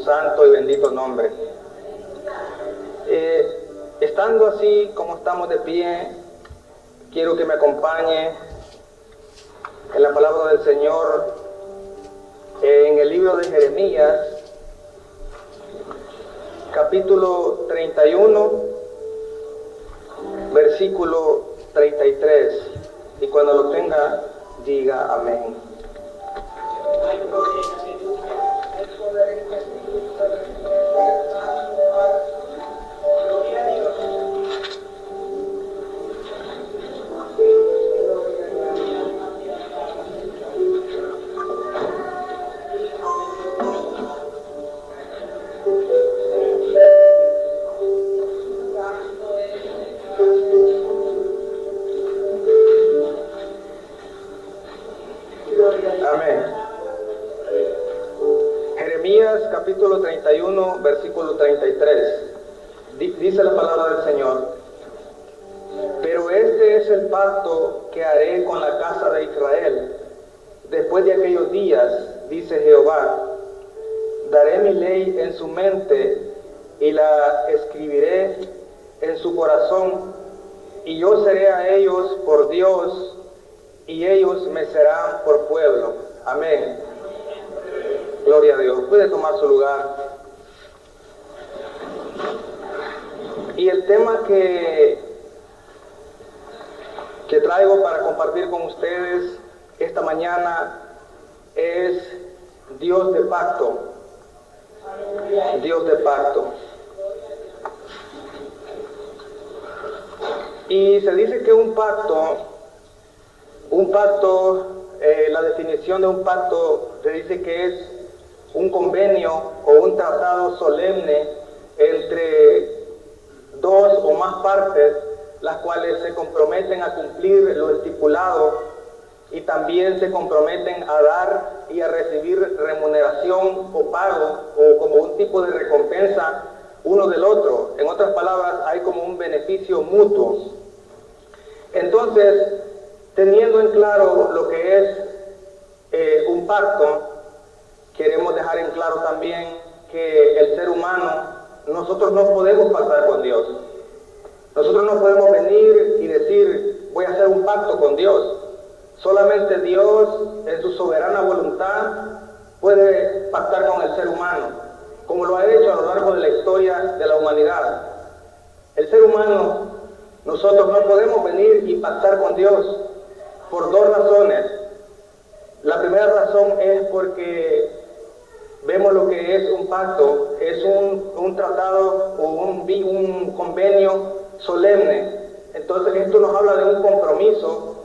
santo y bendito nombre. Estando así como estamos de pie, quiero que me acompañe en la palabra del Señor en el libro de Jeremías, capítulo 31, versículo 33. Y cuando lo tenga, diga amén. Amén. Jeremías capítulo 31, versículo 33. Dice la palabra del Señor: pero este es el pacto que haré con la casa de Israel después de aquellos días, dice Jehová. Daré mi ley en su mente y la escribiré en su corazón, y yo seré a ellos por Dios, y ellos me serán por pueblo. Amén. Gloria a Dios. Puede tomar su lugar. Y el tema que traigo para compartir con ustedes esta mañana es Dios de pacto. Dios de pacto. Y se dice que un pacto, la definición de un pacto se dice que es un convenio o un tratado solemne entre dos o más partes, las cuales se comprometen a cumplir lo estipulado y también se comprometen a dar y a recibir remuneración o pago o como un tipo de recompensa uno del otro. En otras palabras, hay como un beneficio mutuo. Entonces, teniendo en claro lo que es un pacto, queremos dejar en claro también que el ser humano, nosotros no podemos pactar con Dios. Nosotros no podemos venir y decir, voy a hacer un pacto con Dios. Solamente Dios, en su soberana voluntad, puede pactar con el ser humano, como lo ha hecho a lo largo de la historia de la humanidad. El ser humano, nosotros no podemos venir y pactar con Dios por dos razones. La primera razón es porque vemos lo que es un pacto, es un tratado o un convenio solemne. Entonces esto nos habla de un compromiso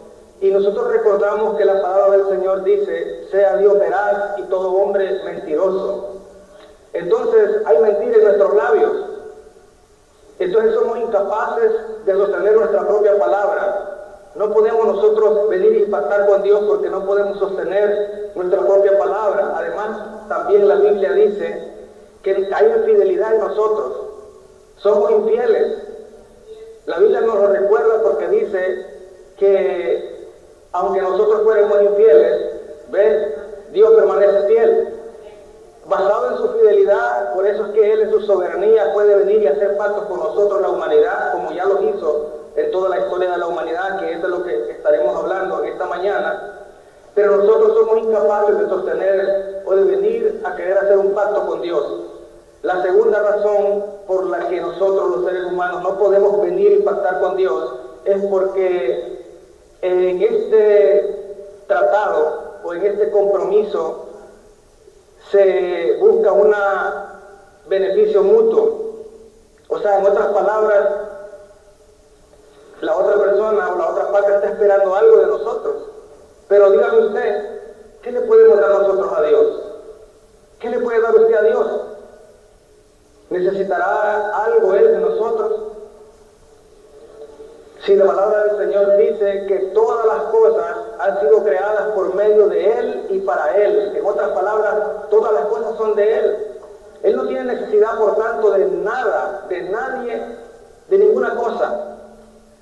y nosotros recordamos que la palabra del Señor dice, sea Dios veraz y todo hombre mentiroso. Entonces hay mentira en nuestros labios. Entonces somos incapaces de sostener nuestra propia palabra. No podemos nosotros venir y pactar con Dios porque no podemos sostener nuestra propia palabra. Además, también la Biblia dice que hay infidelidad en nosotros. Somos infieles. La Biblia nos lo recuerda porque dice que aunque nosotros fuéramos infieles, ¿ves? Dios permanece fiel. Basado en su fidelidad, por eso es que Él en su soberanía puede venir y hacer pactos con nosotros, la humanidad, como ya lo hizo en toda la historia de la humanidad, que es de lo que estaremos hablando en esta mañana. Pero nosotros somos incapaces de sostener o de venir a querer hacer un pacto con Dios. La segunda razón por la que nosotros los seres humanos no podemos venir y pactar con Dios es porque en este tratado o en este compromiso se busca un beneficio mutuo. O sea, en otras palabras, la otra persona o la otra parte está esperando algo de nosotros. Pero dígame usted, ¿qué le podemos dar nosotros a Dios? ¿Qué le puede dar usted a Dios? ¿Necesitará algo Él de nosotros? Si la palabra del Señor dice que todas las cosas han sido creadas por medio de Él y para Él. En otras palabras, todas las cosas son de Él. Él no tiene necesidad, por tanto, de nada, de nadie, de ninguna cosa.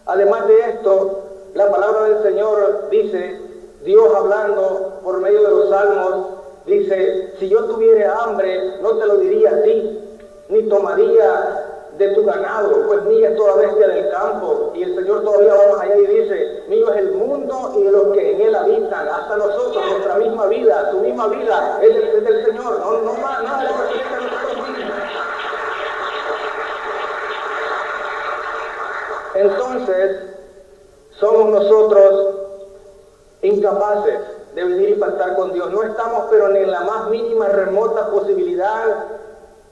Además de esto, la palabra del Señor dice, Dios hablando por medio de los salmos, Dice, si yo tuviera hambre, no te lo diría a ti, ni tomaría de tu ganado, pues mía es toda bestia del campo. Y el Señor todavía va más allá y dice, mío es el mundo y los que en él habitan, hasta nosotros, nuestra misma vida, tu misma vida es del Señor, no más, nada le pertenece a nosotros mismos. Entonces, somos nosotros incapaces de venir y pactar con Dios. No estamos, pero ni en la más mínima remota posibilidad,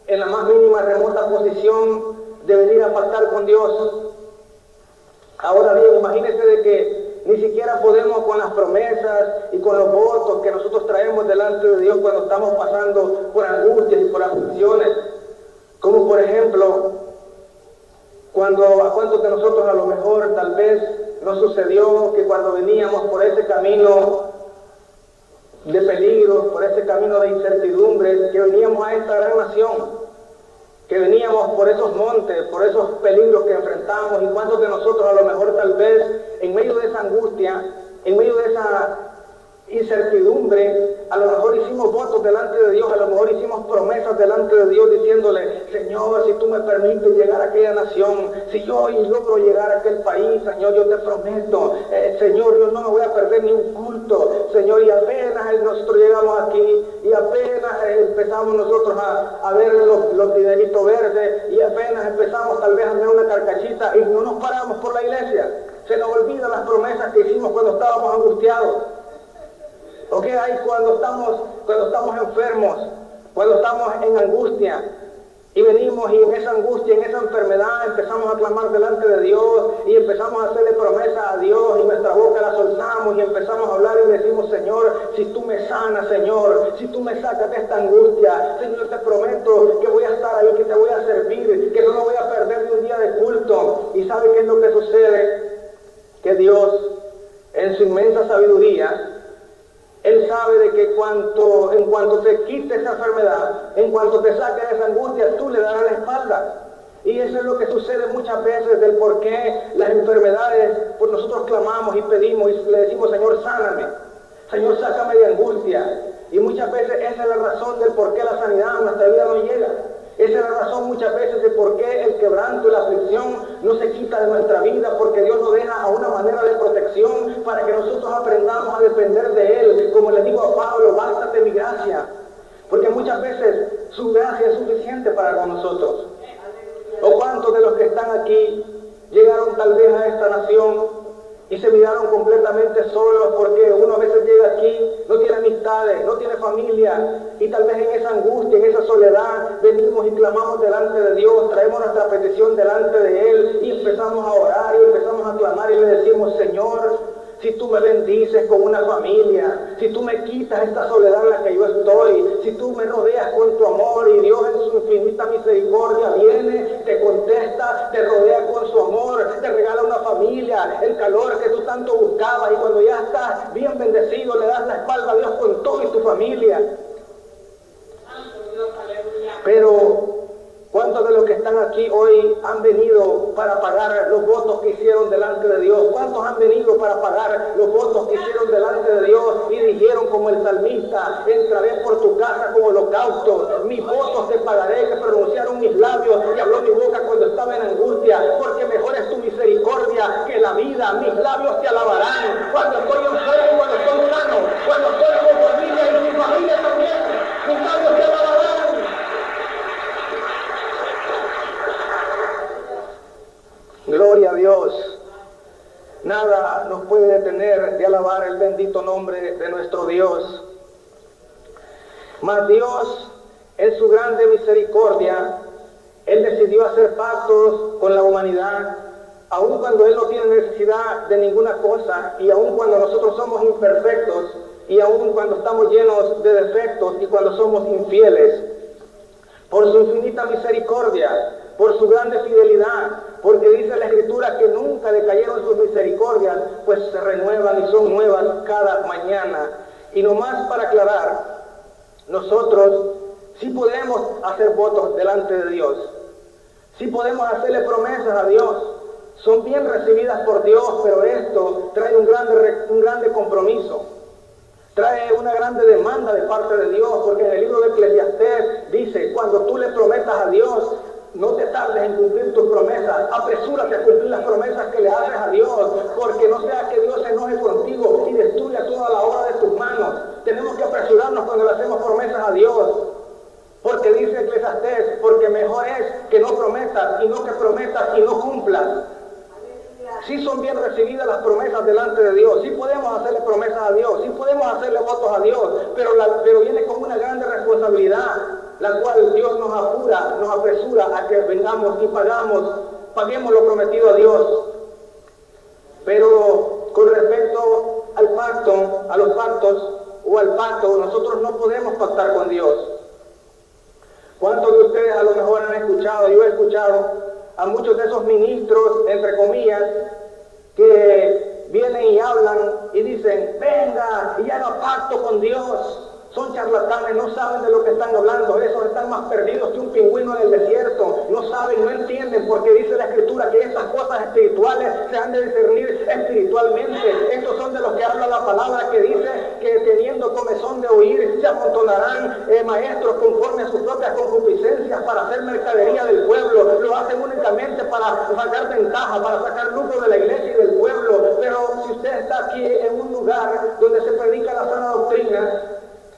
en la más mínima remota posición de venir a pactar con Dios. Ahora bien, imagínense de que ni siquiera podemos con las promesas y con los votos que nosotros traemos delante de Dios cuando estamos pasando por angustias y por aflicciones. Como por ejemplo, a cuántos de nosotros a lo mejor tal vez nos sucedió que cuando veníamos por ese camino de peligros, por ese camino de incertidumbres, que veníamos a esta gran nación, que veníamos por esos montes, por esos peligros que enfrentamos, y cuántos de nosotros a lo mejor tal vez en medio de esa angustia, en medio de esa incertidumbre, a lo mejor hicimos votos delante de Dios, a lo mejor hicimos promesas delante de Dios diciéndole, Señor, si tú me permites llegar a aquella nación, si yo hoy logro llegar a aquel país, Señor, yo te prometo, Señor, yo no me voy a perder ni un culto, Señor, y apenas nosotros llegamos aquí, y apenas empezamos nosotros a ver los videritos verdes, y apenas empezamos tal vez a ver una carcachita, y no nos paramos por la iglesia, se nos olvidan las promesas que hicimos cuando estábamos angustiados. ¿O qué hay cuando estamos enfermos, cuando estamos en angustia y venimos y en esa angustia, en esa enfermedad empezamos a clamar delante de Dios y empezamos a hacerle promesa a Dios y nuestra boca la soltamos y empezamos a hablar y decimos, Señor, si tú me sanas, Señor, si tú me sacas de esta angustia, Señor, yo te prometo que voy a estar ahí, que te voy a servir, que no me voy a perder de un día de culto. ¿Y sabe qué es lo que sucede? Que Dios, en su inmensa sabiduría, Él sabe de que en cuanto te quite esa enfermedad, en cuanto te saque de esa angustia, tú le darás la espalda. Y eso es lo que sucede muchas veces del por qué las enfermedades, pues nosotros clamamos y pedimos y le decimos, Señor, sáname, Señor, sácame de angustia. Y muchas veces esa es la razón del por qué la sanidad a nuestra vida no llega. Esa es la razón muchas veces de por qué el quebranto y la aflicción no se quita de nuestra vida, porque Dios nos deja a una manera de protección para que nosotros aprendamos a depender de Él. Como le digo a Pablo, bástate mi gracia, porque muchas veces su gracia es suficiente para con nosotros. ¿O cuántos de los que están aquí llegaron tal vez a esta nación y se miraron completamente solos, porque uno a veces llega aquí, no tiene amistades, no tiene familia, y tal vez en esa angustia, en esa soledad, venimos y clamamos delante de Dios, traemos nuestra petición delante de Él, y empezamos a orar, y empezamos a clamar, y le decimos, Señor, si tú me bendices con una familia, si tú me quitas esta soledad en la que yo estoy, si tú me rodeas con tu amor, y Dios en su infinita misericordia viene, te contesta, te rodea con su amor, te regala una familia, el calor que tú tanto buscabas, y cuando ya estás bien bendecido, le das la espalda a Dios con todo y tu familia. Pero ¿cuántos de los que están aquí hoy han venido para pagar los votos que hicieron delante de Dios? ¿Cuántos han venido para pagar los votos que hicieron delante de Dios y dijeron como el salmista, entraré por tu casa como holocausto, mis votos te pagaré, que pronunciaron mis labios y habló mi boca cuando estaba en angustia, porque mejor es tu misericordia que la vida, mis labios te alabarán, cuando estoy enfermo, cuando estoy sano, cuando estoy con familia y mi familia también, mis labios te alabarán. Gloria a Dios. Nada nos puede detener de alabar el bendito nombre de nuestro Dios. Mas Dios, en su grande misericordia, Él decidió hacer pactos con la humanidad, aun cuando Él no tiene necesidad de ninguna cosa, y aun cuando nosotros somos imperfectos, y aun cuando estamos llenos de defectos, y cuando somos infieles. Por su infinita misericordia, por su grande fidelidad, porque dice la Escritura que nunca decayeron sus misericordias, pues se renuevan y son nuevas cada mañana. Y nomás para aclarar, nosotros sí podemos hacer votos delante de Dios, sí podemos hacerle promesas a Dios, son bien recibidas por Dios, pero esto trae un grande compromiso. trae una grande demanda de parte de Dios, porque en el libro de Eclesiastés dice, cuando tú le prometas a Dios, no te tardes en cumplir tus promesas, apresúrate a cumplir las promesas que le haces a Dios, porque no sea que Dios se enoje contigo y destruya toda la obra de tus manos. Tenemos que apresurarnos cuando le hacemos promesas a Dios, porque dice Eclesiastés, porque mejor es que no prometas y no que prometas y no cumplas. Sí son bien recibidas las promesas delante de Dios, sí podemos hacerle promesas a Dios, sí podemos hacerle votos a Dios, pero viene con una grande responsabilidad, la cual Dios nos apura, nos apresura a que vengamos y paguemos lo prometido a Dios. Pero con respecto al pacto, a los pactos o al pacto, nosotros no podemos pactar con Dios. ¿Cuántos de ustedes a lo mejor han escuchado? Yo he escuchado a muchos de esos ministros, entre comillas, que vienen y hablan y dicen, venga y haga pacto con Dios. Son charlatanes, no saben de lo que están hablando, esos están más perdidos que un pingüino en el desierto, no saben, no entienden, porque dice la Escritura que estas cosas espirituales se han de discernir espiritualmente. Estos son de los que habla la palabra, que dice que teniendo comezón de oír se amontonarán maestros conforme a sus propias concupiscencias para hacer mercadería del pueblo. Lo hacen únicamente para sacar ventaja, para sacar lucro de la iglesia y del pueblo. Pero si usted está aquí en un lugar donde se predica la sana doctrina,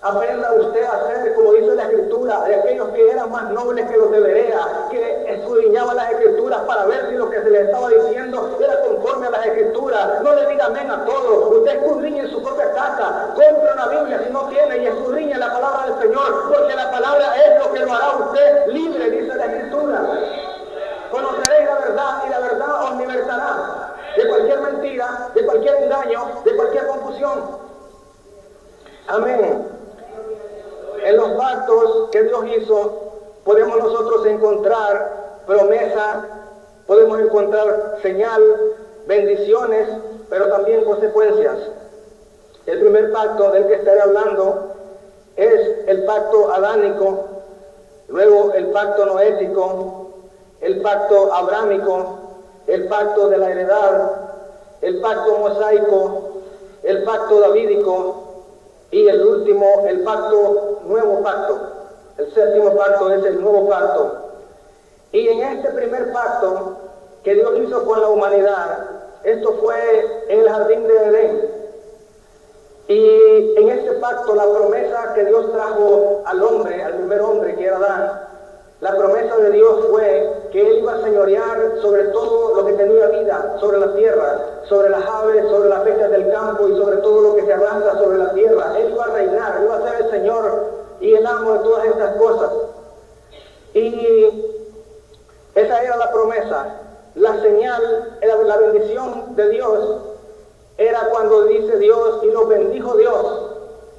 aprenda usted a ser, como dice la Escritura, de aquellos que eran más nobles que los de Berea, que escudriñaban las Escrituras para ver si lo que se les estaba diciendo era conforme a las Escrituras. No le diga amén a todo. Usted escudriñe en su propia casa, compre una Biblia si no tiene y escudriñe la palabra del Señor, porque la palabra es lo que lo hará usted libre, dice la Escritura. Conoceréis la verdad y la verdad os libertará de cualquier mentira, de cualquier engaño, de cualquier confusión. Amén. En los pactos que Dios hizo, podemos nosotros encontrar promesa, podemos encontrar señal, bendiciones, pero también consecuencias. El primer pacto del que estaré hablando es el pacto adánico, luego el pacto noético, el pacto abrámico, el pacto de la heredad, el pacto mosaico, el pacto davídico, y el último, el nuevo pacto. El séptimo pacto es el nuevo pacto. Y en este primer pacto que Dios hizo con la humanidad, esto fue en el jardín de Edén. Y en este pacto, la promesa que Dios trajo al hombre, al primer hombre que era Adán, la promesa de Dios fue que Él iba a señorear sobre todo lo que tenía vida, sobre la tierra, sobre las aves, sobre las bestias del campo y sobre todo lo que se arrastra sobre la tierra. Él iba a reinar, iba a ser el Señor y el amo de todas estas cosas. Y esa era la promesa. La señal, era la bendición de Dios, era cuando dice Dios, y los bendijo Dios.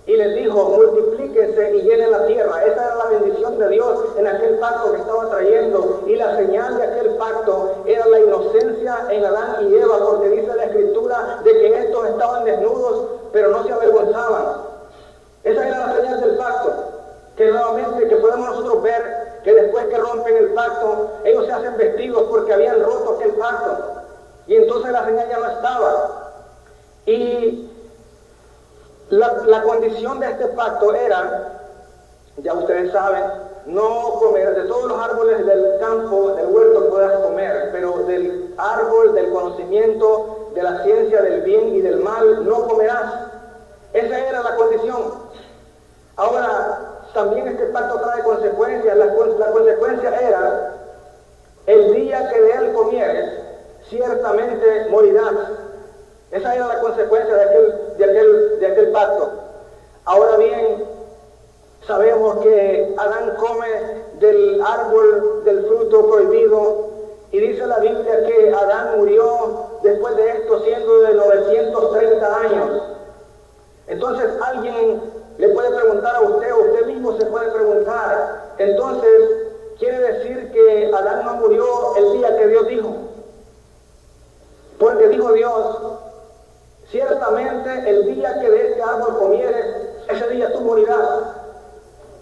Y les dijo, multiplíquense y llenen la tierra. Esa era la bendición de Dios en aquel pacto que estaba trayendo. Y la señal de aquel pacto era la inocencia en Adán y Eva, porque dice la Escritura de que estos estaban desnudos, pero no se avergonzaban. Esa era la señal del pacto. Que nuevamente, que podemos nosotros ver que después que rompen el pacto, ellos se hacen vestidos porque habían roto aquel pacto. Y entonces la señal ya no estaba. Y la condición de este pacto era, ya ustedes saben, no comer de todos los árboles del campo, del huerto podrás comer, pero del árbol del conocimiento, de la ciencia del bien y del mal, no comerás. Esa era la condición. Ahora, también este pacto trae consecuencias. La consecuencia era, el día que de él comieres, ciertamente morirás. Esa era la consecuencia de aquel pacto. Ahora bien, sabemos que Adán come del árbol del fruto prohibido y dice la Biblia que Adán murió después de esto siendo de 930 años. Entonces alguien le puede preguntar a usted, o usted mismo se puede preguntar, entonces, ¿quiere decir que Adán no murió el día que Dios dijo? Porque dijo Dios, ciertamente el día que de este árbol comieres, ese día tú morirás.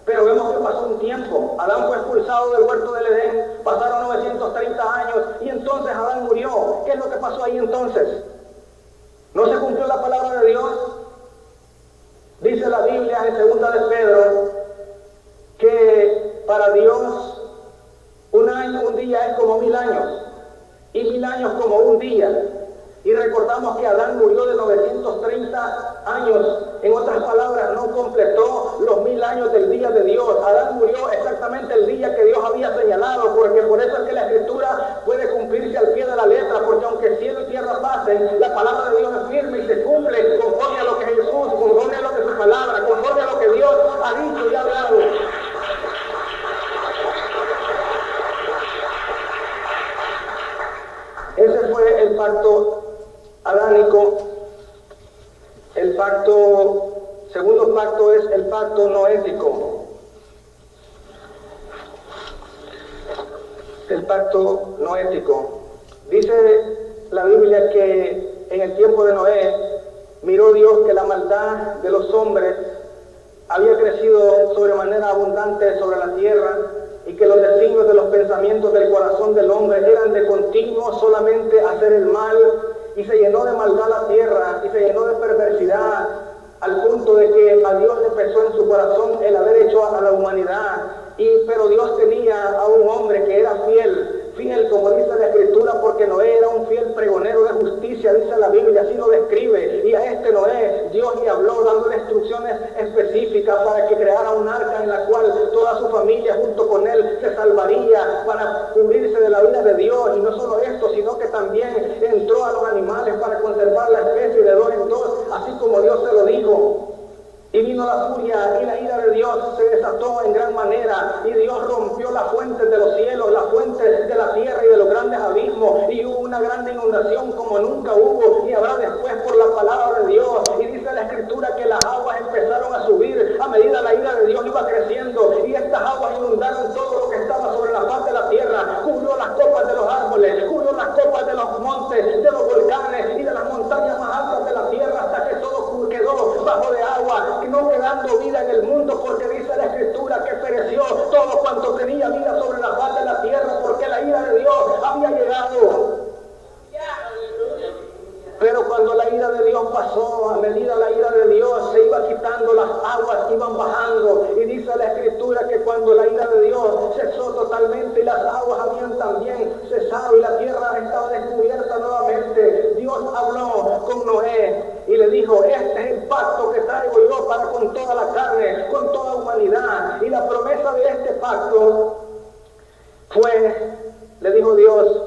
Pero vemos que pasó un tiempo. Adán fue expulsado del huerto del Edén, pasaron 930 años y entonces Adán murió. ¿Qué es lo que pasó ahí entonces? ¿No se cumplió la palabra de Dios? Dice en segunda de Pedro que para Dios un día es como 1000 años y 1000 años como un día. Y recordamos que Adán murió de 930 años. En otras palabras, no completó los 1000 años del día de Dios. Adán murió exactamente el día que Dios había señalado, porque por eso es que la Escritura puede cumplirse al pie de la letra, porque aunque cielo y tierra pasen, la palabra de Dios es firme y se cumple conforme a lo que Jesús, conforme a lo que su palabra, conforme a lo que Dios ha dicho y ha hablado. Ese fue el pacto adánico. El segundo pacto es el pacto noético. El pacto noético. Dice la Biblia que en el tiempo de Noé miró Dios que la maldad de los hombres había crecido sobremanera abundante sobre la tierra, y que los designios de los pensamientos del corazón del hombre eran de continuo solamente hacer el mal, y se llenó de maldad la tierra, y se llenó de perversidad, al punto de que a Dios le pesó en su corazón el haber hecho a la humanidad. Pero Dios tenía a un hombre que era fiel como dice la Escritura, porque Noé era un fiel pregonero de justicia, dice la Biblia, así lo describe. Y a este Noé Dios le habló dándole instrucciones específicas para que creara un arca en la cual toda su familia junto con él se salvaría, para cubrirse de la vida de Dios. Y no solo esto, sino que también entró a los animales para conservar la especie de 2 en 2, así como Dios se lo dijo. Y vino la furia y la ira de Dios se desató en gran manera, y Dios rompió las fuentes de los cielos, las fuentes de la tierra y de los grandes abismos, y hubo una gran inundación como nunca hubo y habrá después por la palabra de Dios. Y dice la Escritura que las aguas empezaron a subir a medida la ira de Dios iba creciendo, y estas aguas inundaron todo lo que estaba sobre la faz de la tierra, cubrió las copas de los árboles, cubrió las copas de los montes, de los volcanes y de las montañas más altas de la tierra, hasta que todo quedó bajo de agua, no quedando vida en el mundo, porque dice la Escritura que pereció todo cuanto tenía vida sobre la faz de la tierra, porque la ira de Dios había llegado. Pero cuando la ira de Dios pasó, a medida la ira de Dios se iba quitando, las aguas iban bajando. Y dice la Escritura que cuando la ira de Dios cesó totalmente y las aguas habían también cesado y la tierra estaba descubierta nuevamente, Dios habló con Noé y le dijo: este es el pacto que traigo yo para con toda la carne, con toda humanidad. Y la promesa de este pacto fue, le dijo Dios,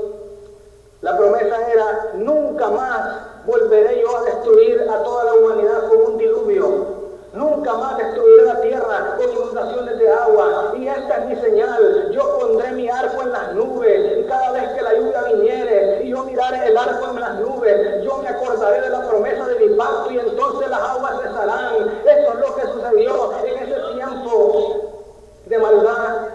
la promesa era: nunca más volveré yo a destruir a toda la humanidad con un diluvio. Nunca más destruiré la tierra con inundaciones de agua. Y esta es mi señal: yo pondré mi arco en las nubes, y cada vez que la lluvia viniere y yo mirare el arco en las nubes, yo me acordaré de la promesa de mi pacto, y entonces las aguas cesarán. Eso es lo que sucedió en ese tiempo de maldad.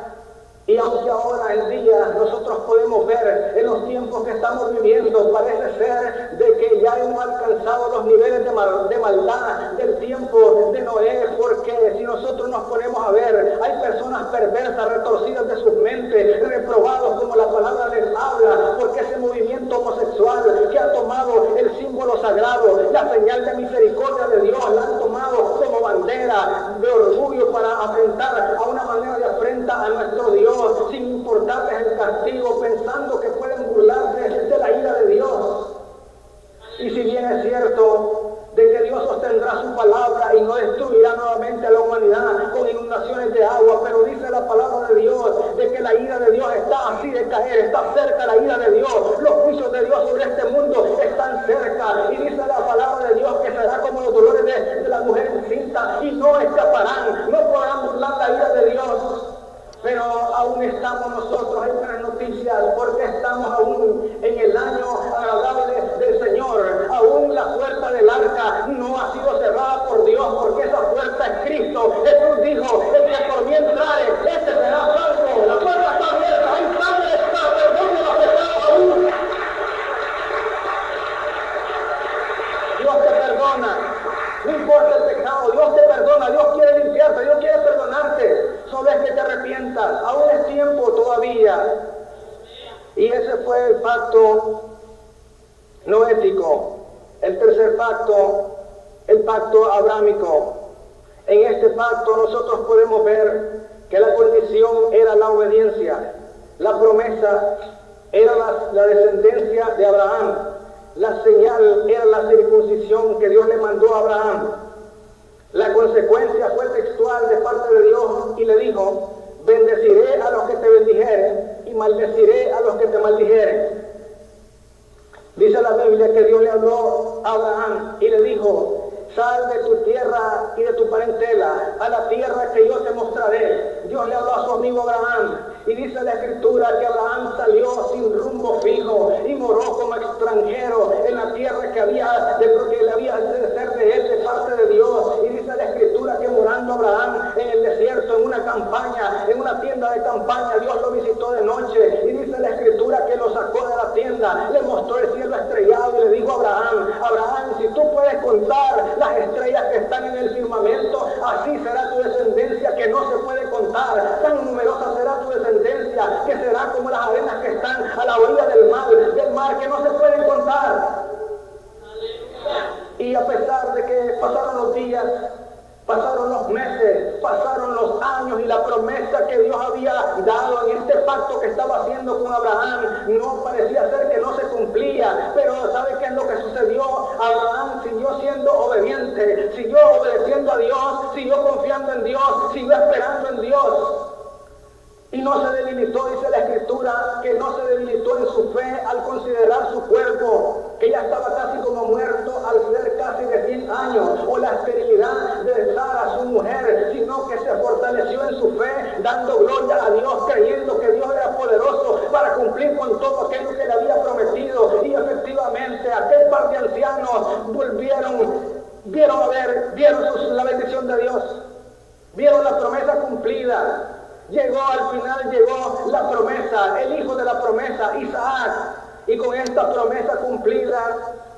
Y aunque ahora en día nosotros podemos ver en los tiempos que estamos viviendo, parece ser de que ya hemos alcanzado los niveles de maldad del tiempo de Noé, porque si nosotros nos ponemos a ver, hay personas perversas, retorcidas de sus mentes, reprobados como la palabra les habla, porque ese movimiento homosexual que ha tomado el símbolo sagrado, la señal de misericordia de Dios, la han tomado como bandera de orgullo para afrentar a una manera de afrenta a nuestro Dios, sin importarles el castigo, pensando que pueden burlarse de la ira de Dios. Y si bien es cierto de que Dios sostendrá su palabra y no destruirá nuevamente a la humanidad con inundaciones de agua, pero dice la palabra de Dios de que la ira de Dios está así de caer, está cerca la ira de Dios, los juicios de Dios sobre este mundo están cerca, y dice la palabra de Dios que será como los dolores de la mujer encinta, y no escaparán, no podrán burlar la ira de Dios. Pero aún estamos nosotros en buenas noticias, porque estamos aún en el año agradable del Señor. Aún la puerta del arca no ha sido cerrada por Dios, porque esa puerta es Cristo. Jesús dijo: el que por mí entrare, este será salvo. La puerta está abierta, hay sangre, está perdón de los pecados aún. Dios te perdona. No importa el pecado, Dios te perdona, Dios quiere limpiarte, Dios quiere perdonarte. Solo es que te arrepientas, aún es tiempo todavía. Y ese fue el pacto noético. El tercer pacto, el pacto abrámico. En este pacto nosotros podemos ver que la condición era la obediencia, la promesa era la descendencia de Abraham, la señal era la circuncisión que Dios le mandó a Abraham. La consecuencia fue textual de parte de Dios y le dijo: bendeciré a los que te bendijeren y maldeciré a los que te maldijeren. Dice la Biblia que Dios le habló a Abraham y le dijo: sal de tu tierra y de tu parentela a la tierra que yo te mostraré. Dios le habló a su amigo Abraham y dice la Escritura que Abraham salió sin rumbo fijo y moró como extranjero en la tierra que le había de ser de él de parte de Dios. Y dice la Escritura que morando Abraham en el desierto, en una campaña, en una tienda de campaña, Dios lo visitó de noche. Y dice la Escritura que lo sacó de la tienda, le mostró el cielo estrellado y le dijo a Abraham: Abraham, si tú puedes contar las estrellas que están en el firmamento, así será tu descendencia que no se puede contar. Tan numerosa será tu descendencia que será como las arenas que están a la orilla del mar que no se pueden contar. Y a pesar de que pasaron los días, pasaron los meses, pasaron los años y la promesa que Dios había dado en este pacto que estaba haciendo con Abraham no parecía ser que no se cumplía. Pero ¿sabe qué es lo que sucedió? Abraham siguió siendo obediente, siguió obedeciendo a Dios, siguió confiando en Dios, siguió esperando en Dios. Y no se debilitó, dice la Escritura, que no se debilitó en su fe al considerar su cuerpo, que ya estaba casi como muerto al ser casi de 100 años, o la esterilidad de Sara, su mujer, sino que se fortaleció en su fe, dando gloria a Dios, creyendo que Dios era poderoso para cumplir con todo aquello que le había prometido. Y efectivamente, aquel par de ancianos vieron la bendición de Dios, vieron la promesa cumplida. Llegó la promesa, el hijo de la promesa, Isaac. Y con esta promesa cumplida,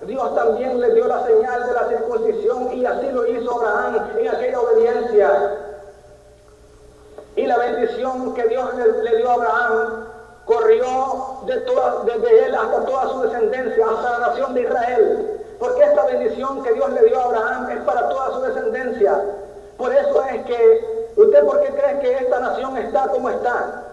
Dios también le dio la señal de la circuncisión, y así lo hizo Abraham en aquella obediencia. Y la bendición que Dios le dio a Abraham corrió desde él hasta toda su descendencia, hasta la nación de Israel. Porque esta bendición que Dios le dio a Abraham es para toda su descendencia. Por eso es que ¿usted por qué cree que esta nación está como está?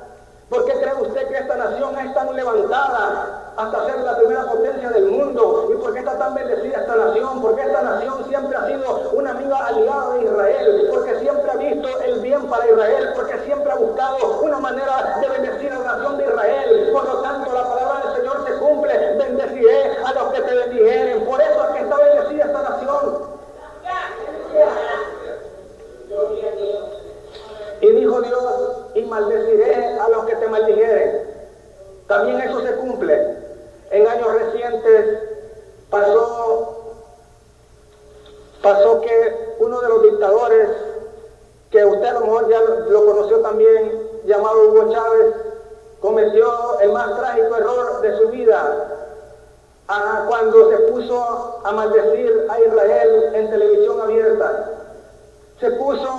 ¿Por qué cree usted que esta nación es tan levantada hasta ser la primera potencia del mundo? ¿Y por qué está tan bendecida esta nación? Porque esta nación siempre ha sido una amiga aliada de Israel, porque siempre ha visto el bien para Israel, porque siempre ha buscado una manera de bendecir a la nación de Israel. Por lo tanto, la palabra del Señor se cumple: bendeciré a los que te bendijeren. Por eso es que está bendecida esta nación. Y dijo Dios: y maldeciré a los que te maldijeren. También eso se cumple. En años recientes pasó que uno de los dictadores, que usted a lo mejor ya lo conoció también, llamado Hugo Chávez, cometió el más trágico error de su vida cuando se puso a maldecir a Israel en televisión abierta. Se puso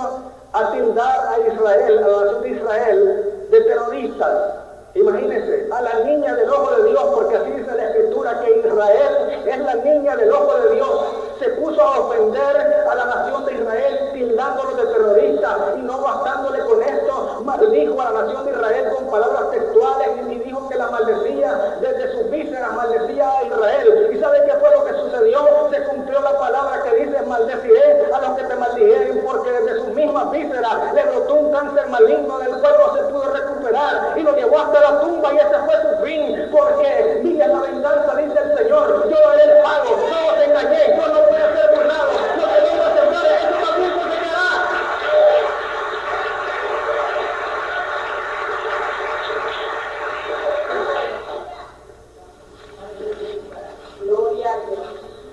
a tildar a Israel, a la nación de Israel, de terroristas. Imagínense, a la niña del ojo de Dios, porque así dice la Escritura que Israel es la niña del ojo de Dios. Se puso a ofender a la nación de Israel, tildándolo de terrorista, y no bastándole con esto, maldijo a la nación de Israel con palabras textuales y dijo que la maldecía desde sus vísceras, maldecía a Israel. ¿Y sabe qué fue lo que sucedió? Se cumplió la palabra que dice: maldeciré a los que te maldijeren, porque desde sus mismas vísceras le brotó un cáncer maligno del cual no se pudo recuperar y lo llevó hasta la tumba, y ese fue su fin. Porque mira, la venganza, dice el Señor: yo daré el pago, no os engañé, yo no voy a ser burlado, lo que vengo a sembrar, eso también cosechará.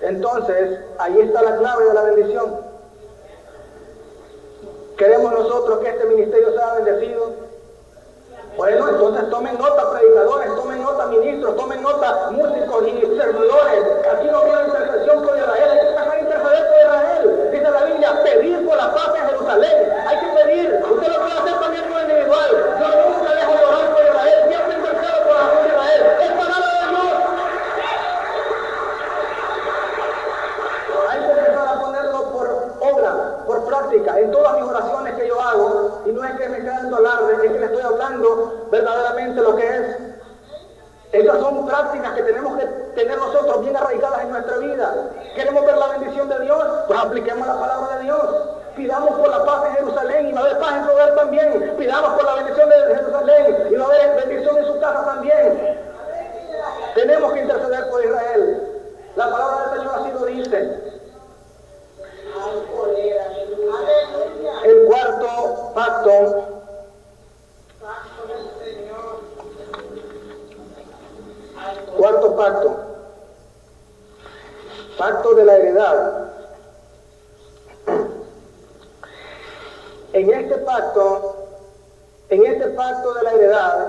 Entonces, ahí está la clave de la bendición. ¿Queremos nosotros que este ministerio sea bendecido? Bueno, entonces tomen nota, predicadores, tomen nota, ministros, tomen nota, músicos y servidores. Aquí no viene intercesión por Israel, hay que empezar a interceder por Israel. Dice la Biblia: pedir por la paz en Jerusalén. Hay que pedir. Usted lo puede hacer también por individual. Yo nunca dejo de orar por Israel, siempre intercedo por la nación de Israel. Es palabra de Dios. Hay que empezar a ponerlo por obra, por práctica. Entonces, realmente lo que es. Estas son prácticas que tenemos que tener nosotros bien arraigadas en nuestra vida. ¿Queremos ver la bendición de Dios? Pues apliquemos la palabra de Dios. Pidamos por la paz en Jerusalén y va a haber paz en su hogar también. Pidamos por la bendición de Jerusalén y va a haber bendición en su casa también. Tenemos que interceder por Israel. La palabra del Señor así lo dice. El cuarto pacto. Cuarto pacto. Pacto de la heredad. En este pacto de la heredad,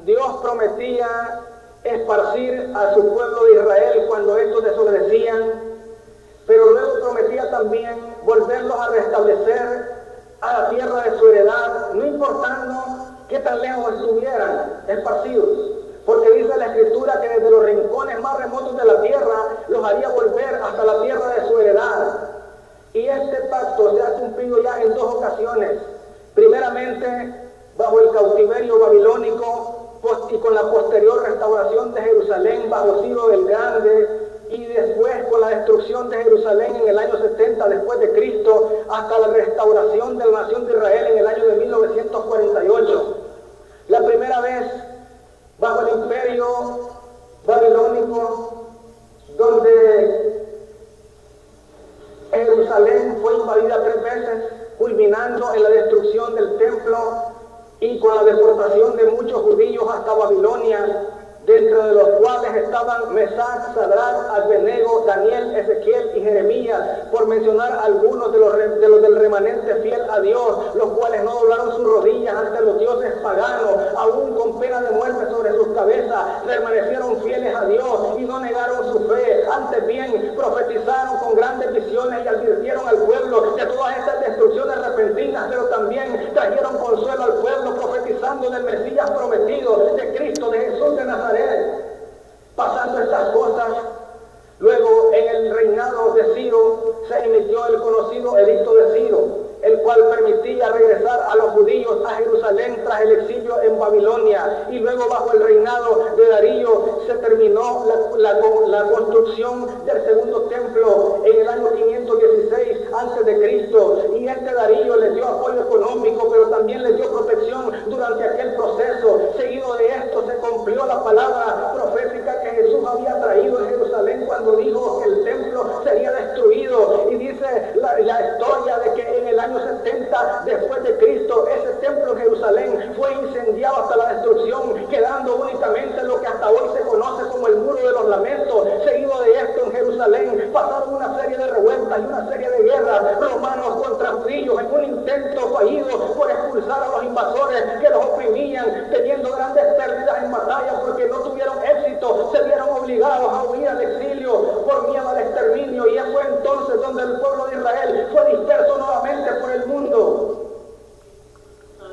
Dios prometía esparcir a su pueblo de Israel cuando estos desobedecían, pero luego prometía también volverlos a restablecer a la tierra de su heredad, no importando qué tan lejos estuvieran esparcidos. Porque dice la Escritura que desde los rincones más remotos de la tierra los haría volver hasta la tierra de su heredad. Y este pacto se ha cumplido ya en dos ocasiones. Primeramente, bajo el cautiverio babilónico y con la posterior restauración de Jerusalén bajo Ciro el Grande, y después con la destrucción de Jerusalén en el año 70 después de Cristo, hasta la restauración de la nación de Israel en el año de 1948. La primera vez bajo el imperio babilónico, donde Jerusalén fue invadida 3 veces, culminando en la destrucción del templo y con la deportación de muchos judíos hasta Babilonia, dentro de los cuales estaban Mesac, Sadrach, Abednego, Daniel, Ezequiel y Jeremías, por mencionar algunos de los del remanente fiel a Dios, los cuales no doblaron sus rodillas ante los dioses paganos, aún con pena de muerte sobre sus cabezas, permanecieron fieles a Dios y no negaron su fe, antes bien profetizaron con grandes visiones y advirtieron al pueblo de todas estas destrucciones repentinas, pero también trajeron consuelo al pueblo profetizando del Mesías prometido, de Cristo, de Jesús de Nazaret. Pasando estas cosas, luego en el reinado de Ciro se emitió el conocido edicto de Ciro, el cual permitía regresar a los judíos a Jerusalén tras el exilio en Babilonia, y luego bajo el reinado de Darío se terminó la construcción del segundo templo en el año 516 a.C. y este Darío les dio apoyo económico, pero también les dio protección durante aquel proceso. Seguido de esto se cumplió la palabra profética que Jesús había traído en Jerusalén cuando dijo que el templo sería destruido, y dice la historia de que en el año 70 después de Cristo ese templo en Jerusalén fue incendiado hasta la destrucción, quedando únicamente lo que hasta hoy se conoce como el Muro de los Lamentos. Seguido de esto, en Jerusalén pasaron una serie de revueltas y una serie de guerras romanos contra judíos en un intento fallido por expulsar a los invasores que los oprimían, teniendo grandes pérdidas en batalla porque no tuvieron éxito, se vieron obligados a huir al exilio por miedo al exterminio, y fue entonces donde el pueblo de Israel fue disperso nuevamente por el mundo.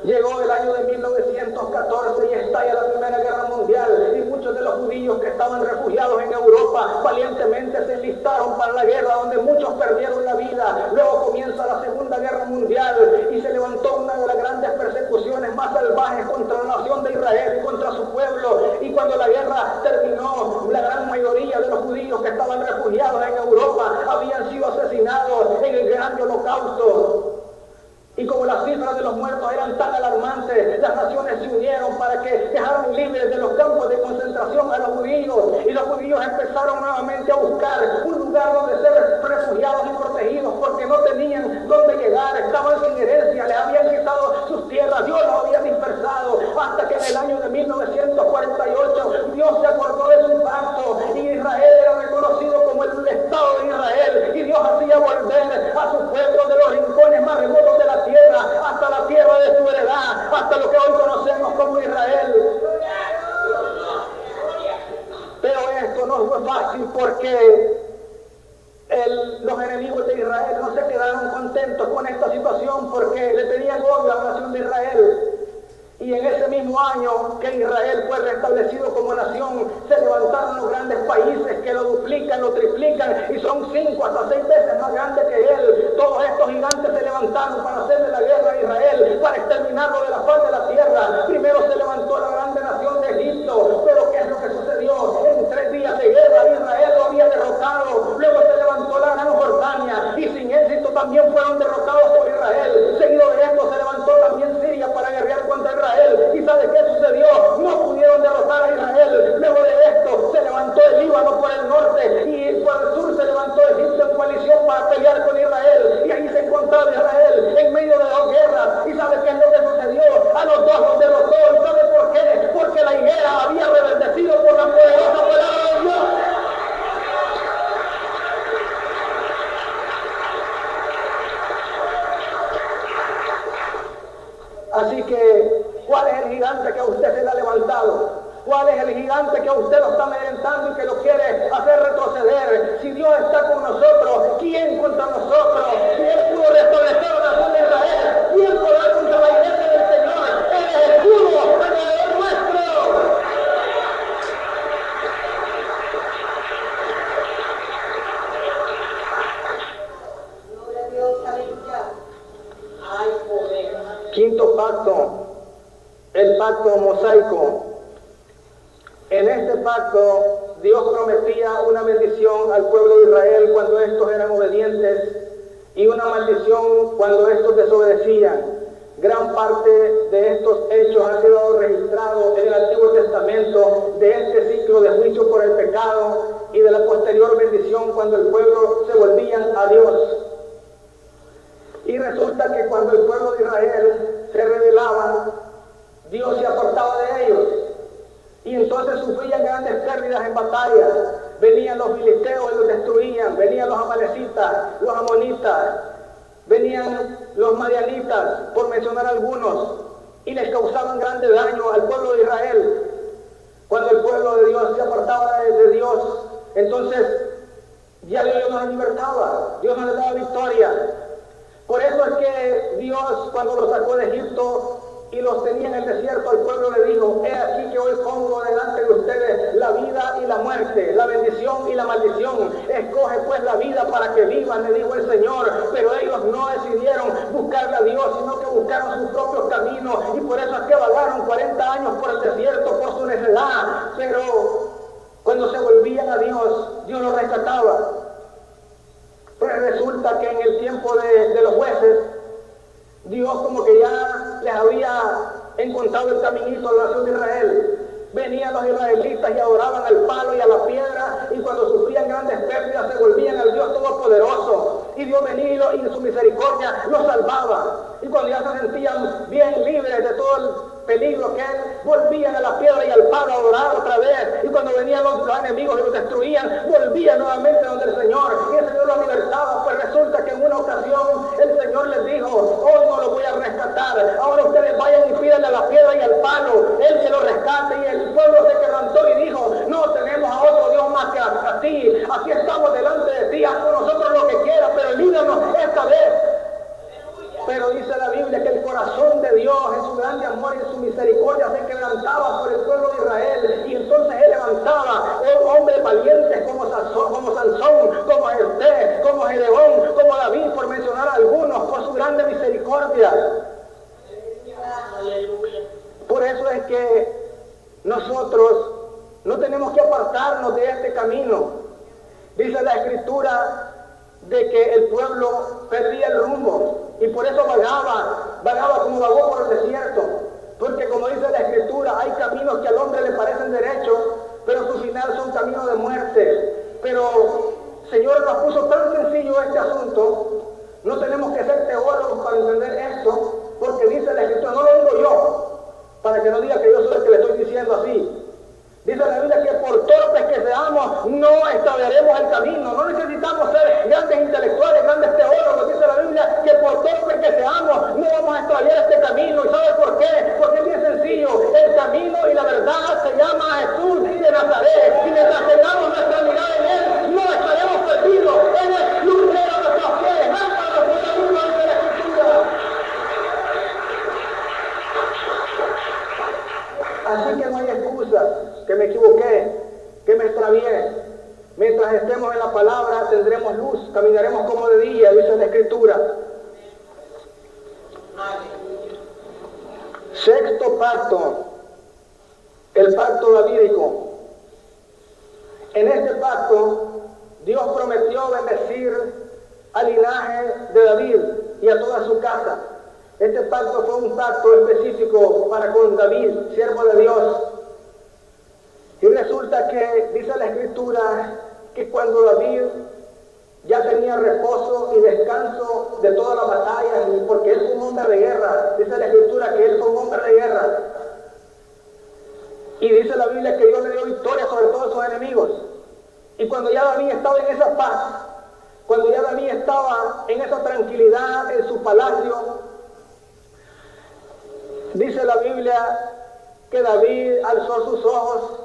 Llegó el año de 1914 y estalla la Primera Guerra Mundial, y muchos de los judíos que estaban refugiados en Europa valientemente se enlistaron para la guerra, donde muchos perdieron la vida. Luego comienza la Segunda Guerra Mundial y se levantó una de las grandes persecuciones más salvajes contra la nación de Israel y contra su pueblo, y cuando la guerra terminó, la gran mayoría de los judíos que estaban refugiados en Europa habían sido asesinados en el gran holocausto. Y como las cifras de los muertos eran tan alarmantes, las naciones se unieron para que dejaran libres de los campos de concentración a los judíos, y los judíos empezaron nuevamente a buscar un lugar donde ser refugiados y protegidos, porque no tenían dónde llegar, estaban sin herencia, les habían quitado sus tierras, Dios los había dispersado, hasta que en el año de 1948 Dios se acordó de su pacto y Israel era reconocido como el Estado de Israel, y Dios hacía volver a su pueblo de los rincones más remotos de la tierra hasta la tierra de su heredad, hasta lo que hoy conocemos como Israel. Pero esto no fue fácil, porque los enemigos de Israel no se quedaron contentos con esta situación, porque le tenían odio a la nación de Israel. Y en ese mismo año que Israel fue restablecido como nación, se levantaron los grandes países que lo duplican, lo triplican, y son 5 hasta 6 veces más grandes que él. Todos estos gigantes se levantaron para hacerle la guerra a Israel, para exterminarlo de la faz de la tierra. Primero se levantó la grande nación pecado? ¿Cuál es el gigante que usted lo está amedrentando y que lo quiere hacer retroceder? Si Dios está con nosotros, ¿quién contra nosotros? Si Él pudo restablecer la nación de Israel, ¿quién podrá contra la iglesia del Señor? Él es el escudo alrededor nuestro. Gloria a Dios, aleluya. Ay, poder. Quinto pacto, el pacto mosaico. En este pacto, Dios prometía una bendición al pueblo de Israel cuando estos eran obedientes y una maldición cuando estos desobedecían. Gran parte de estos hechos ha quedado registrado en el Antiguo Testamento de este ciclo de juicio por el pecado y de la posterior bendición cuando el pueblo se volvían a Dios. Y resulta que cuando el pueblo de Israel se rebelaba, Dios se apartaba de ellos. Y entonces sufrían grandes pérdidas en batalla. Venían los filisteos y los destruían. Venían los amalecitas, los amonitas. Venían los madianitas, por mencionar algunos. Y les causaban grande daño al pueblo de Israel. Cuando el pueblo de Dios se apartaba de Dios, entonces ya Dios no les libertaba. Dios no les daba victoria. Por eso es que Dios, cuando los sacó de Egipto y los tenía en el desierto, al pueblo le dijo: he aquí que hoy pongo delante de ustedes la vida y la muerte, la bendición y la maldición. Escoge pues la vida para que vivan, le dijo el Señor. Pero ellos no decidieron buscarle a Dios, sino que buscaron sus propios caminos, y por eso es que vagaron 40 años por el desierto por su necedad. Pero cuando se volvían a Dios, Dios los rescataba. Pues resulta que en el tiempo de los jueces, Dios como que ya les había encontrado el caminito a la nación de Israel. Venían los israelitas y adoraban al palo y a la piedra, y cuando sufrían grandes pérdidas se volvían al Dios Todopoderoso. Y Dios venía y en su misericordia los salvaba. Y cuando ya se sentían bien libres de todo el peligro que él, volvían a la piedra y al palo a adorar otra vez. Y cuando venían los enemigos y los destruían, volvían nuevamente donde el Señor, y el Señor los libertaba. Pues resulta que en una ocasión el Señor les dijo: hoy no los voy a rescatar, ahora ustedes vayan y pídanle a la piedra y al palo, él que los rescate. Y el pueblo se quebrantó y dijo: no tenemos a otro Dios más que a ti, aquí estamos delante de ti, haz con nosotros lo que quieras, pero líbranos esta vez. Pero dice la Biblia que el corazón de Dios, en su grande amor y en su misericordia, se quebrantaba por el pueblo de Israel. Y entonces él levantaba hombres valientes como Sansón, como Jefté, como Gedeón, como David, por mencionar a algunos, por su grande misericordia. Por eso es que nosotros no tenemos que apartarnos de este camino. Dice la Escritura de que el pueblo perdía el rumbo, y por eso vagaba como vagó por el desierto. Porque como dice la Escritura, hay caminos que al hombre le parecen derechos, pero su final son caminos de muerte. Pero Señor nos puso tan sencillo este asunto. No tenemos que ser teólogos para entender esto, porque dice la Escritura, no lo digo yo, para que no diga que yo soy el que le estoy diciendo así. Dice la Biblia que por torpes que seamos, no extraviaremos el camino. No necesitamos ser grandes intelectuales, grandes teólogos. Dice la Biblia que por torpes que seamos, no vamos a extraviar este camino. ¿Y sabe por qué? Porque es bien sencillo. El camino y la verdad se llama Jesús de Nazaret. Y mientras tengamos nuestra mirada en Él, no estaremos perdidos. Él es lumbrero de nuestros pies, lámpara de nuestra luz, dice la Escritura. Así que no hay excusa, que me equivoqué, que me extravié. Mientras estemos en la palabra tendremos luz, caminaremos como de día, dice la Escritura. Sexto pacto, el pacto davídico. En este pacto Dios prometió bendecir al linaje de David y a toda su casa. Este pacto fue un pacto específico para con David, siervo de Dios. Y resulta que dice la Escritura que cuando David ya tenía reposo y descanso de todas las batallas, porque él fue un hombre de guerra, dice la Escritura que él fue un hombre de guerra. Y dice la Biblia que Dios le dio victoria sobre todos sus enemigos. Y cuando ya David estaba en esa paz, cuando ya David estaba en esa tranquilidad en su palacio, dice la Biblia que David alzó sus ojos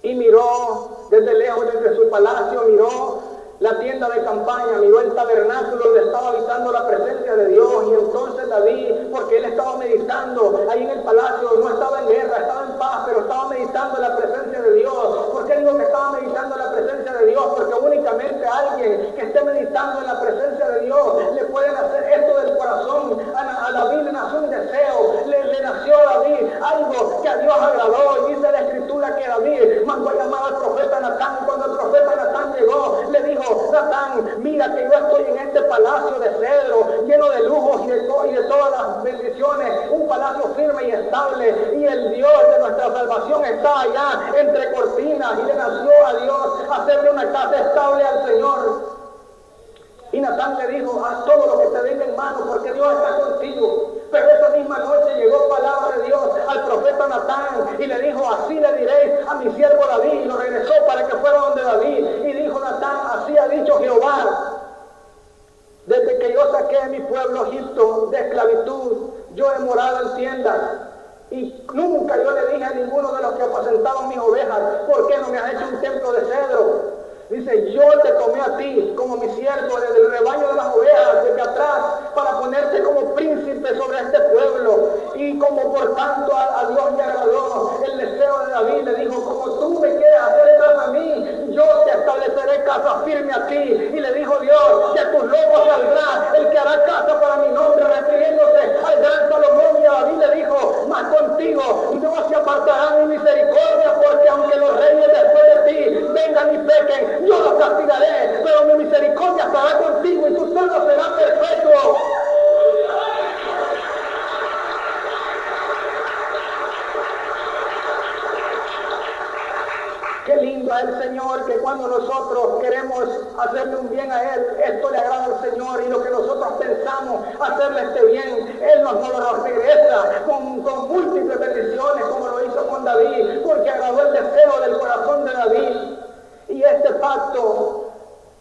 y miró desde lejos, desde su palacio, miró la tienda de campaña, miró el tabernáculo donde estaba habitando la presencia de Dios. Y entonces David, porque él estaba meditando ahí en el palacio, no estaba en guerra, estaba en paz, pero estaba meditando en la presencia de Dios. ¿Por qué digo que estaba meditando en la presencia de Dios? Porque únicamente alguien que esté meditando en la presencia de Dios le pueden hacer esto del corazón. A David le nació un deseo, le nació a David algo que a Dios agradó. Y dice la escritura que David mandó a llamar al profeta Natán. Y cuando el profeta Natán llegó, le dijo: Natán, mira que yo estoy en este palacio de cedro, lleno de lujos y de todas las bendiciones, un palacio firme y estable, y el Dios de nuestra salvación está allá entre cortinas, y le nació a Dios hacerle una casa estable al Señor. Y Natán le dijo: haz todo lo que te venga en mano, porque Dios está contigo. Pero esa misma noche llegó palabra de Dios al profeta Natán y le dijo: así le diréis a mi siervo David. Y lo regresó para que fuera donde David. Y dijo Natán: así ha dicho Jehová: desde que yo saqué a mi pueblo Egipto de esclavitud, yo he morado en tiendas. Y nunca yo le dije a ninguno de los que apacentaban mis ovejas: ¿por qué no me has hecho un templo de cedro? Dice: yo te tomé a ti como mi siervo desde el rebaño de las ovejas, desde atrás, para ponerte como príncipe sobre este pueblo. Y como por tanto a Dios le agradó el deseo de David, le dijo: como tú me quieres hacer casa a mí, yo te estableceré casa firme a ti. Y le dijo Dios: de tus lomos saldrá el que hará casa para mi nombre, refiriéndose al gran Salomón. Y a David le dijo: mas contigo no se apartará mi misericordia, porque aunque los reyes después de ti vengan y pequen, yo los castigaré, pero mi misericordia estará contigo y tu trono será perpetuo. Qué lindo es el Señor, que cuando nosotros queremos hacerle un bien a Él, esto le agrada al Señor, y lo que nosotros pensamos hacerle este bien, Él nos lo regresa con múltiples bendiciones, como lo hizo con David, porque agradó el deseo del corazón de David. Y este pacto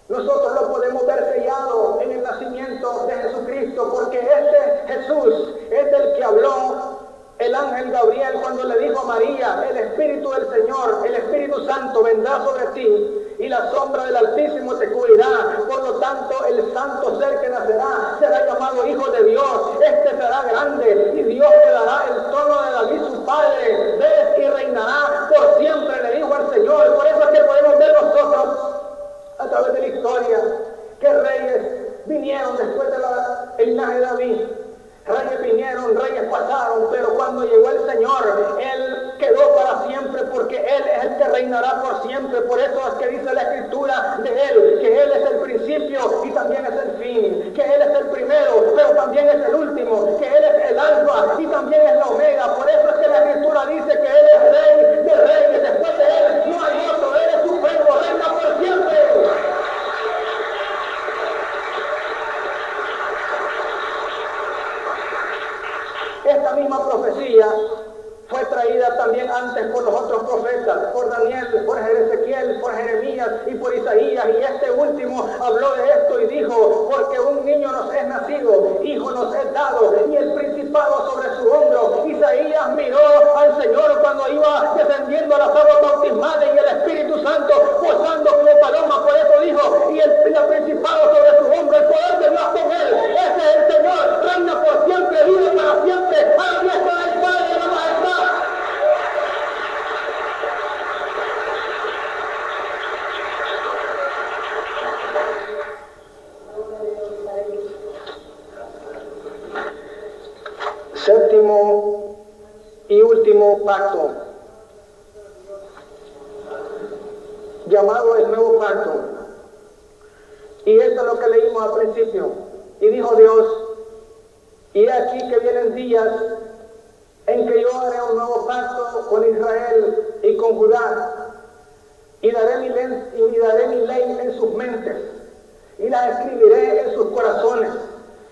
nosotros lo podemos ver sellado en el nacimiento de Jesucristo, porque este Jesús es del que habló el ángel Gabriel cuando le dijo a María: el Espíritu del Señor, el Espíritu Santo vendrá sobre ti, y la sombra del Altísimo te cubrirá. Por lo tanto, el santo ser que nacerá será llamado Hijo de Dios. Este será grande, y Dios le dará el trono de David su padre. Ves, y reinará por siempre, le dijo al Señor. Por eso es que podemos ver nosotros a través de la historia que reyes vinieron después del linaje de David. Reyes vinieron, reyes pasaron, pero cuando llegó el Señor, Él quedó para siempre, porque Él es el que reinará por siempre. Por eso es que dice la Escritura de Él, que Él es el principio y también es el fin, que Él es el primero, pero también es el último, que Él es el alfa y también es la omega. Por eso es que la Escritura dice que Él es Rey de reyes, después de Él no hay otro, Él es supremo, reina por siempre. Esta misma profecía fue traída también antes por los otros profetas, por Daniel, por Ezequiel, por Jeremías y por Isaías. Y este último habló de esto y dijo: porque un niño nos es nacido, hijo nos es dado, y el principado sobre su hombro. Isaías miró al Señor cuando iba descendiendo a las aguas bautismales, y el Espíritu Santo posando como paloma. Por eso dijo: y el principado sobre su hombro, el poder de Dios con él. Ese es el Señor, reina por siempre, vive para siempre, a la diestra del Padre y la majestad. Séptimo y último pacto, llamado el nuevo pacto. Y esto es lo que leímos al principio. Y dijo Dios: y aquí que vienen días en que yo haré un nuevo pacto con Israel y con Judá, y daré mi ley en sus mentes, y la escribiré en sus corazones.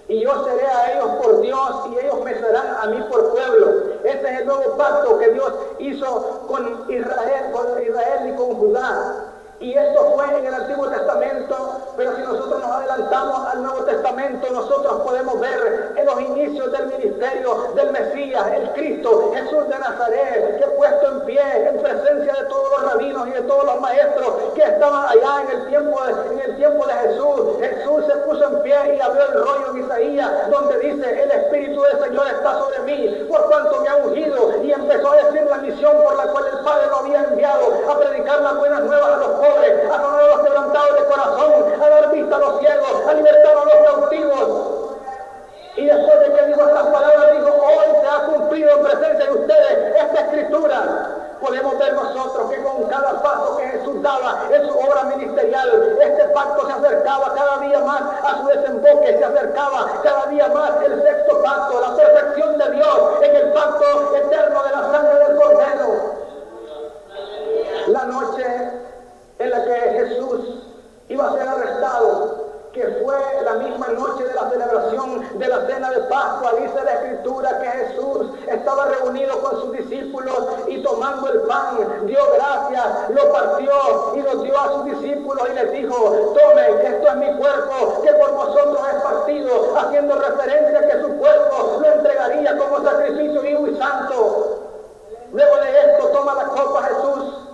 Y yo seré a ellos por Dios, y ellos me serán a mí por pueblo. Este es el nuevo pacto que Dios hizo con Israel y con Judá. Y esto fue en el Antiguo Testamento, pero si nosotros nos adelantamos al Nuevo Testamento, nosotros podemos ver en los inicios del ministerio del Mesías, el Cristo, Jesús de Nazaret, que puesto en pie, en presencia de todos los rabinos y de todos los maestros que estaban allá en el tiempo de Jesús, Jesús se puso en pie y abrió el rollo en Isaías, donde dice: el Espíritu del Señor está sobre mí, por cuanto me ha ungido, y empezó a decir la misión por la cual el Padre lo había enviado, a predicar las buenas nuevas a los pobres, a sanar a los quebrantados de corazón, a dar vista a los ciegos, a libertar a los cautivos. Y después de que dijo estas palabras, dijo: hoy se ha cumplido en presencia de ustedes esta escritura. Podemos ver nosotros que con cada paso que Jesús daba en su obra ministerial, este pacto se acercaba cada día más a su desemboque, se acercaba cada día más el sexto pacto, la perfección de Dios en el pacto eterno de la sangre del Cordero. La noche en la que Jesús iba a ser arrestado, que fue la misma noche de la celebración de la cena de Pascua, dice la Escritura que Jesús estaba reunido con sus discípulos y tomando el pan, dio gracias, lo partió y lo dio a sus discípulos y les dijo: tomen, esto es mi cuerpo que por vosotros es partido, haciendo referencia a que su cuerpo lo entregaría como sacrificio vivo y santo. Luego de esto toma la copa Jesús,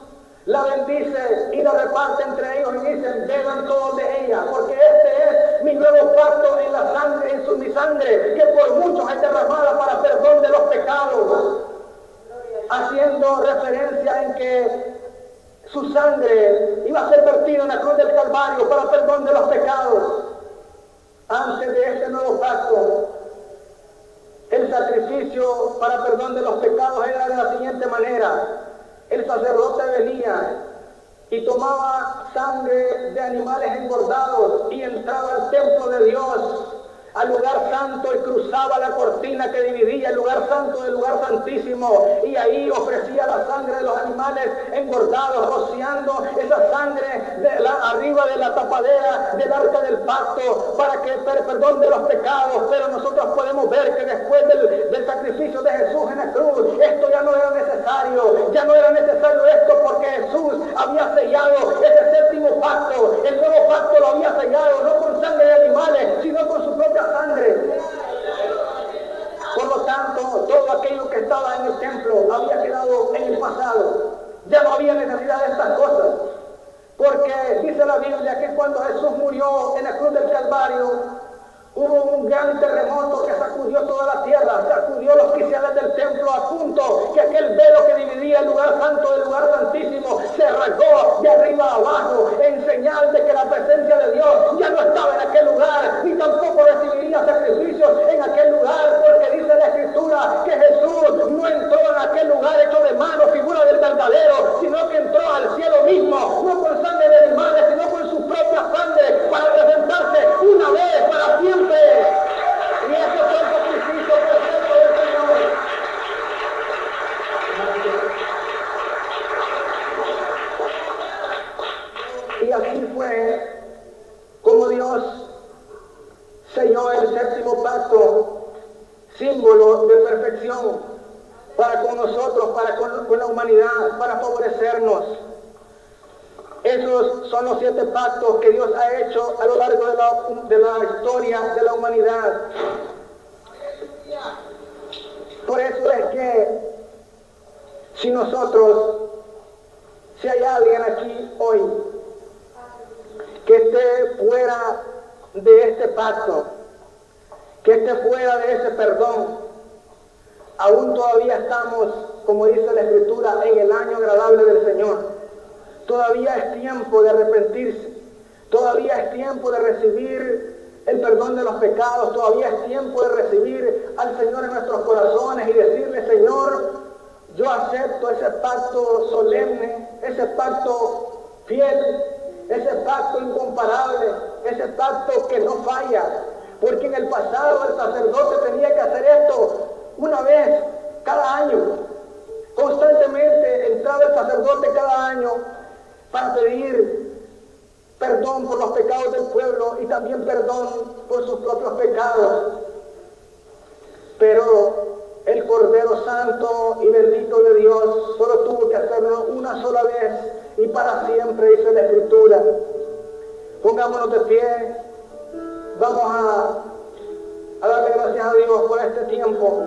la bendice y la reparte entre ellos y dicen: beban todos de ella, porque este es mi nuevo pacto en la sangre, mi sangre, que por muchos es derramada para perdón de los pecados. Haciendo referencia en que su sangre iba a ser vertida en la cruz del Calvario para perdón de los pecados. Antes de este nuevo pacto, el sacrificio para perdón de los pecados era de la siguiente manera: el sacerdote venía y tomaba sangre de animales engordados y entraba al templo de Dios, al lugar santo, y cruzaba la cortina que dividía el lugar santo del lugar santísimo, y ahí ofrecía la sangre de los animales engordados, rociando esa sangre arriba de la tapadera del arca del pacto para que perdón de los pecados. Pero nosotros podemos ver que después del sacrificio de Jesús en la cruz, esto ya no era necesario, esto, porque Jesús había sellado ese séptimo pacto. El nuevo pacto lo había sellado no con sangre de animales, sino con su propia sangre. Por lo tanto, todo aquello que estaba en el templo había quedado en el pasado. Ya no había necesidad de estas cosas, porque dice la Biblia que cuando Jesús murió en la cruz del Calvario, hubo un gran terremoto que sacudió toda la tierra, sacudió los quiciales del templo, a punto que aquel velo que dividía el lugar santo del lugar santísimo se rasgó de arriba a abajo, en señal de que la presencia de Dios ya no estaba en aquel lugar, ni tampoco recibiría sacrificios en aquel lugar, porque dice la Escritura que Jesús no entró en aquel lugar hecho de mano, figura del verdadero, sino que entró al cielo mismo, no con sangre de animales, sino con su propia sangre, para presentarse una vez para siempre. Y eso fue el sacrificio perfecto del Señor. Y así fue como Dios selló el séptimo pacto, símbolo de perfección para con nosotros, para con la humanidad, para favorecernos. Esos son los 7 pactos que Dios ha hecho a lo largo de la historia de la humanidad. Por eso es que si hay alguien aquí hoy que esté fuera de este pacto, que esté fuera de ese perdón, aún todavía estamos, como dice la Escritura, en el año agradable del Señor. Todavía es tiempo de arrepentirse, todavía es tiempo de recibir el perdón de los pecados, todavía es tiempo de recibir al Señor en nuestros corazones y decirle: Señor, yo acepto ese pacto solemne, ese pacto fiel, ese pacto incomparable, ese pacto que no falla, porque en el pasado el sacerdote tenía que hacer esto una vez cada año. Constantemente entraba el sacerdote cada año para pedir perdón por los pecados del pueblo y también perdón por sus propios pecados. Pero el Cordero Santo y bendito de Dios solo tuvo que hacerlo una sola vez y para siempre, dice la Escritura. Pongámonos de pie. Vamos a darle gracias a Dios por este tiempo.